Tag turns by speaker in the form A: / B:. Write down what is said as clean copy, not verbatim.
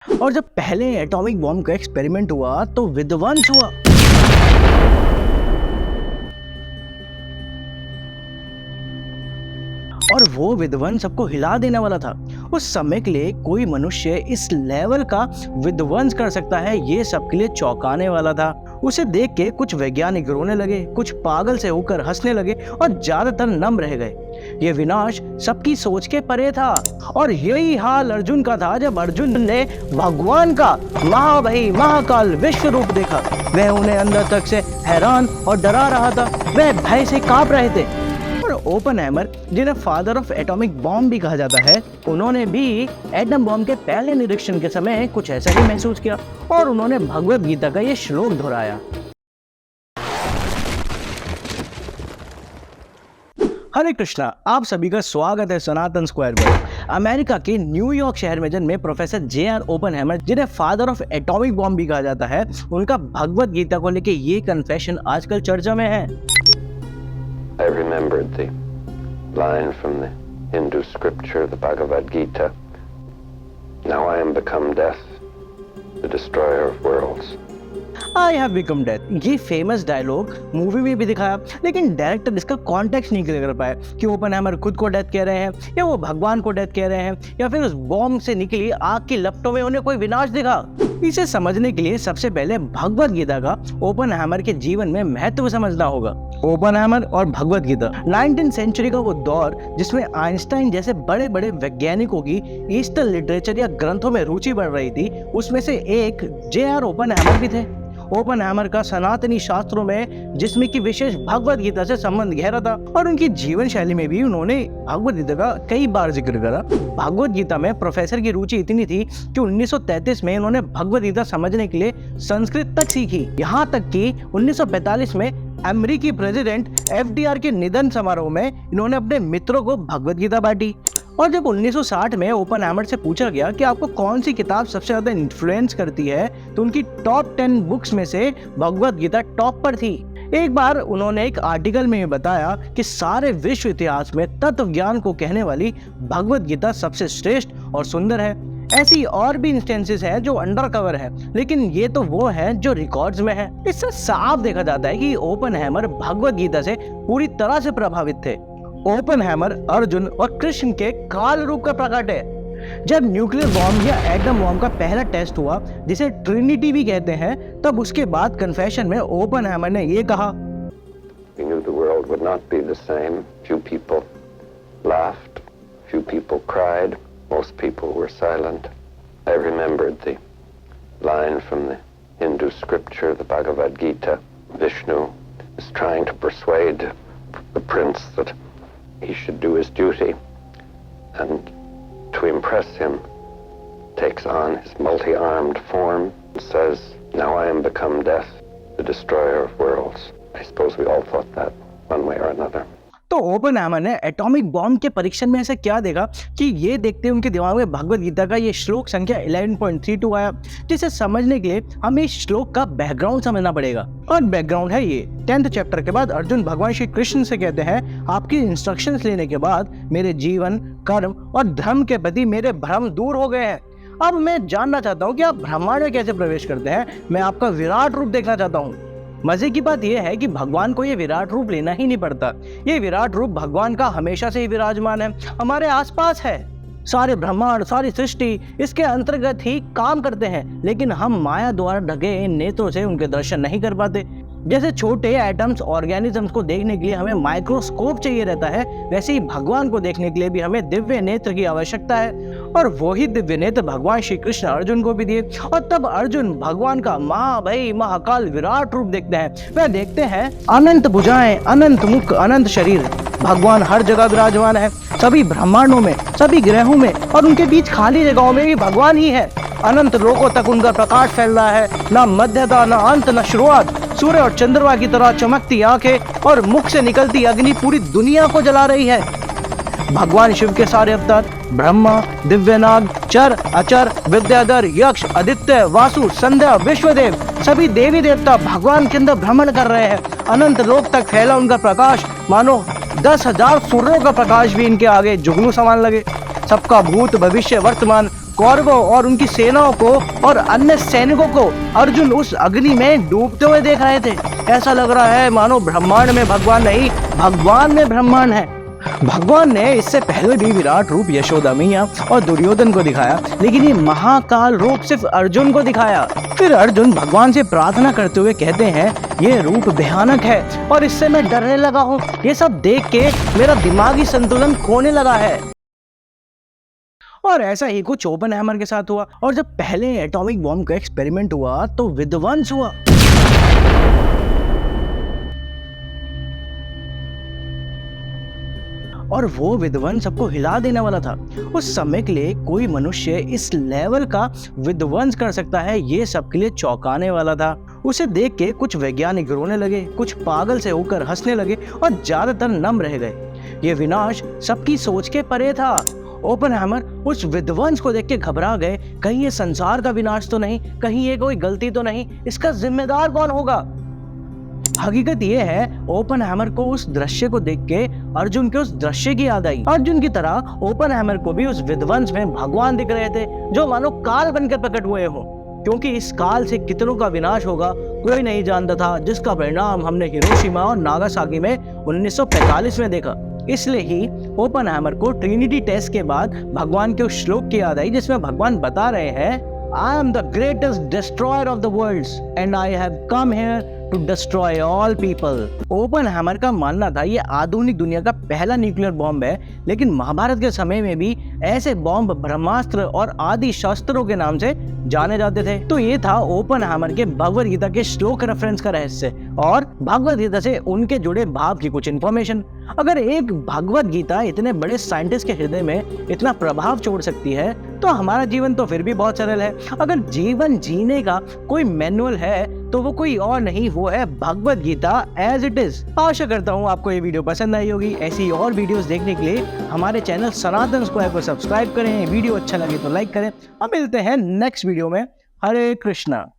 A: और जब पहले एटॉमिक बॉम्ब का एक्सपेरिमेंट हुआ तो विध्वंस हुआ। और वो विध्वंस सबको हिला देने वाला था। उस समय के लिए कोई मनुष्य इस लेवल का विध्वंस कर सकता है, ये सबके लिए चौंकाने वाला था। उसे देख के कुछ वैज्ञानिक रोने लगे, कुछ पागल से होकर हंसने लगे और ज्यादातर नम रह गए। ये विनाश सबकी सोच के परे था। और यही हाल अर्जुन का था जब अर्जुन ने भगवान का महाभयी महाकाल विश्व रूप देखा। वह उन्हें अंदर तक से हैरान और डरा रहा था, वह भय से कांप रहे थे। ओपनहाइमर, जिन्हें फादर ऑफ एटॉमिक बॉम्ब भी कहा जाता है, उन्होंने भी एटम बॉम्ब के पहले निरीक्षण के समय कुछ ऐसा ही महसूस किया और उन्होंने भगवद गीता का ये श्लोक दोहराया। हरे कृष्णा, आप सभी का स्वागत है सनातन स्क्वायर में। अमेरिका के न्यूयॉर्क शहर में जन्मे प्रोफेसर J.R. ओपनहाइमर, जिन्हें फादर ऑफ एटॉमिक बॉम्ब भी कहा जाता है, उनका भगवद गीता को लेके ये कन्फेशन आजकल चर्चा में है।
B: I remembered the line from the Hindu scripture, the Bhagavad Gita. Now I am become death, the destroyer of worlds.
A: I have become death। ये फेमस डायलॉग मूवी में भी दिखाया, लेकिन डायरेक्टर इसका कॉन्टेक्स्ट नहीं क्लियर कर पाया कि ओपनहाइमर खुद को डेथ कह रहे हैं या वो भगवान को डेथ कह रहे हैं या फिर उस बॉम्ब से निकली आग की लपटों में उन्हें कोई विनाश दिखा। इसे समझने के लिए सबसे पहले भगवद गीता का ओपनहाइमर के जीवन में महत्व समझना होगा। ओपनहाइमर और भगवद गीता 19th सेंचुरी का वो दौर जिसमें आइंस्टाइन जैसे बड़े बड़े वैज्ञानिकों की ईस्टर्न लिटरेचर या ग्रंथों में रुचि बढ़ रही थी, उसमें से एक J.R. ओपनहाइमर भी थे। ओपनहाइमर का सनातनी शास्त्रों में जिसमें की विशेष भगवद गीता से संबंध गहरा था और उनकी जीवन शैली में भी उन्होंने भगवद गीता का कई बार जिक्र करा। भगवद गीता में प्रोफेसर की रुचि इतनी थी कि 1933 में उन्होंने भगवद गीता समझने के लिए संस्कृत तक सीखी। यहाँ तक कि 1945 में अमेरिकी प्रेसिडेंट FDR के निधन समारोह में इन्होंने अपने मित्रों को भगवद गीता बांटी। और जब 1960 में ओपनहाइमर से पूछा गया कि आपको कौन सी किताब सबसे ज्यादा इन्फ्लुएंस करती है, तो उनकी टॉप 10 बुक्स में से भगवद गीता टॉप पर थी। एक बार उन्होंने एक आर्टिकल में बताया कि सारे विश्व इतिहास में तत्व ज्ञान को कहने वाली भगवद गीता सबसे श्रेष्ठ और सुंदर है। ऐसी और भी इंस्टेंसेस है जो अंडर कवर है, लेकिन ये तो वो है जो रिकॉर्ड्स में है। इससे साफ देखा जाता है कि ओपनहाइमर भगवद गीता से पूरी तरह से प्रभावित थे। ओपनहाइमर अर्जुन और कृष्ण के काल रूप का प्रकट है। जब न्यूक्लियर बॉम्ब या एटम बॉम्ब का पहला टेस्ट हुआ, जिसे ट्रिनिटी भी कहते हैं, तब उसके बाद कन्फेशन में ओपनहाइमर ने ये कहा,
B: We knew the world would not be the same. Few people laughed, few people cried, most people were silent. I remembered the line from the Hindu scripture, the Bhagavad Gita. Vishnu is trying to persuade the prince that he should do his duty, and to impress him takes on his multi-armed form and says, now I am become death, the destroyer of worlds. I suppose we all thought that one way or another.
A: तो Oppenheimer ने atomic bomb के परीक्षण में ऐसा क्या देखा कि ये देखते उनके दिमाग में भगवद गीता का ये श्लोक संख्या 11.32 आया, जिसे समझने के लिए हमें इस श्लोक का बैकग्राउंड समझना पड़ेगा। और बैकग्राउंड है ये, 10th चैप्टर के बाद अर्जुन भगवान श्री कृष्ण से कहते हैं, आपकी इंस्ट्रक्शंस लेने के बाद मेरे जीवन, कर्म और धर्म के प्रति मेरे भ्रम दूर हो गए हैं। अब मैं जानना चाहता हूँ कि आप ब्रह्मांड में कैसे प्रवेश करते हैं। मैं आपका विराट रूप देखना चाहता हूँ। मजे की बात यह है कि भगवान को ये विराट रूप लेना ही नहीं पड़ता। ये विराट रूप भगवान का हमेशा से ही विराजमान है, हमारे आसपास है। सारे ब्रह्मांड, सारी सृष्टि इसके अंतर्गत ही काम करते हैं, लेकिन हम माया द्वारा ढके नेत्रों से उनके दर्शन नहीं कर पाते। जैसे छोटे एटम्स, ऑर्गेनिजम्स को देखने के लिए हमें माइक्रोस्कोप चाहिए रहता है, वैसे ही भगवान को देखने के लिए भी हमें दिव्य नेत्र की आवश्यकता है। और वही दिव्य नेत्र भगवान श्री कृष्ण अर्जुन को भी दिए, और तब अर्जुन भगवान का महाभयी महाकाल विराट रूप देखते हैं। वह देखते हैं अनंत भुजाएं, अनंत मुख, अनंत शरीर। भगवान हर जगह विराजमान है, सभी ब्रह्मांडों में, सभी ग्रहों में, और उनके बीच खाली जगहों में भी भगवान ही है। अनंत लोकों तक उनका प्रकाश फैल रहा है, ना मध्यता, ना अंत, ना शुरुआत। सूर्य और चंद्रमा की तरह चमकती आंखें और मुख से निकलती अग्नि पूरी दुनिया को जला रही है। भगवान शिव के सारे अवतार, ब्रह्मा, दिव्यनाग, चर, अचर, विद्याधर, यक्ष, आदित्य, वासु, संध्या, विश्वदेव, सभी देवी देवता भगवान के अंदर भ्रमण कर रहे हैं। अनंत लोक तक फैला उनका प्रकाश मानो 10,000 सूर्यों का प्रकाश भी इनके आगे जुगनू समान लगे। सबका भूत, भविष्य, वर्तमान कौरवों और उनकी सेनाओं को और अन्य सैनिकों को अर्जुन उस अग्नि में डूबते हुए देख रहे थे। ऐसा लग रहा है मानो ब्रह्मांड में भगवान नहीं, भगवान में ब्रह्मांड है। भगवान ने इससे पहले भी विराट रूप यशोदा मैया और दुर्योधन को दिखाया, लेकिन ये महाकाल रूप सिर्फ अर्जुन को दिखाया। फिर अर्जुन भगवान से प्रार्थना करते हुए कहते हैं, ये रूप भयानक है और इससे मैं डरने लगा हूँ। ये सब देख के मेरा दिमागी संतुलन खोने लगा है। और ऐसा ही कुछ ओपनहाइमर के साथ हुआ। और जब पहले एटॉमिक बॉम्ब का एक्सपेरिमेंट हुआ तो विध्वंस हुआ। और वो विध्वंस सबको हिला देने वाला था। उस समय के लिए कोई मनुष्य इस लेवल का विध्वंस कर सकता है, ये सबके लिए चौंकाने वाला था। उसे देख के कुछ वैज्ञानिक रोने लगे, कुछ पागल से होकर हंसने लगे और ज्यादातर नम रह गए। ये विनाश सबकी सोच के परे था। ओपनहाइमर उस विध्वंस को देख के घबरा गए, कहीं ये संसार का विनाश तो नहीं, कहीं ये कोई गलती तो नहीं, इसका जिम्मेदार कौन होगा। हकीकत ये है, ओपनहाइमर को उस दृश्य को देख के अर्जुन के उस दृश्य की याद आई। अर्जुन की तरह ओपनहाइमर को भी उस विध्वंस में भगवान दिख रहे थे, जो मानो काल बनकर प्रकट हुए हो। क्योंकि इस काल से कितनों का विनाश होगा कोई नहीं जानता था, जिसका परिणाम हमने हिरोशिमा और नागासाकी में 1945 में देखा। इसलिए ही ओपनहाइमर को ट्रिनिटी टेस्ट के बाद भगवान के उस श्लोक की याद आई, जिसमें भगवान बता रहे हैं, I am the greatest destroyer of the worlds and I have come here to destroy all people. Oppenheimer का मानना था ये आधुनिक दुनिया का पहला न्यूक्लियर बॉम्ब है, लेकिन महाभारत के समय में भी ऐसे बॉम्ब ब्रह्मास्त्र और आदि शस्त्रों के नाम से जाने जाते थे। तो ये था ओपनहाइमर के भगवद गीता के श्लोक रेफरेंस का रहस्य और भगवद गीता से उनके जुड़े भाव की कुछ इन्फॉर्मेशन। अगर एक भगवद गीता इतने बड़े साइंटिस्ट के हृदय में इतना प्रभाव छोड़ सकती है, तो हमारा जीवन तो फिर भी बहुत सरल है। अगर जीवन जीने का कोई मैनुअल है तो वो कोई और नहीं, वो है Bhagavad Gita as it is. आशा करता हूँ आपको ये वीडियो पसंद आई होगी। ऐसी और वीडियोस देखने के लिए हमारे चैनल सनातन स्क्वायर को सब्सक्राइब करें। वीडियो अच्छा लगे तो लाइक करें। अब मिलते हैं नेक्स्ट वीडियो में। हरे कृष्णा।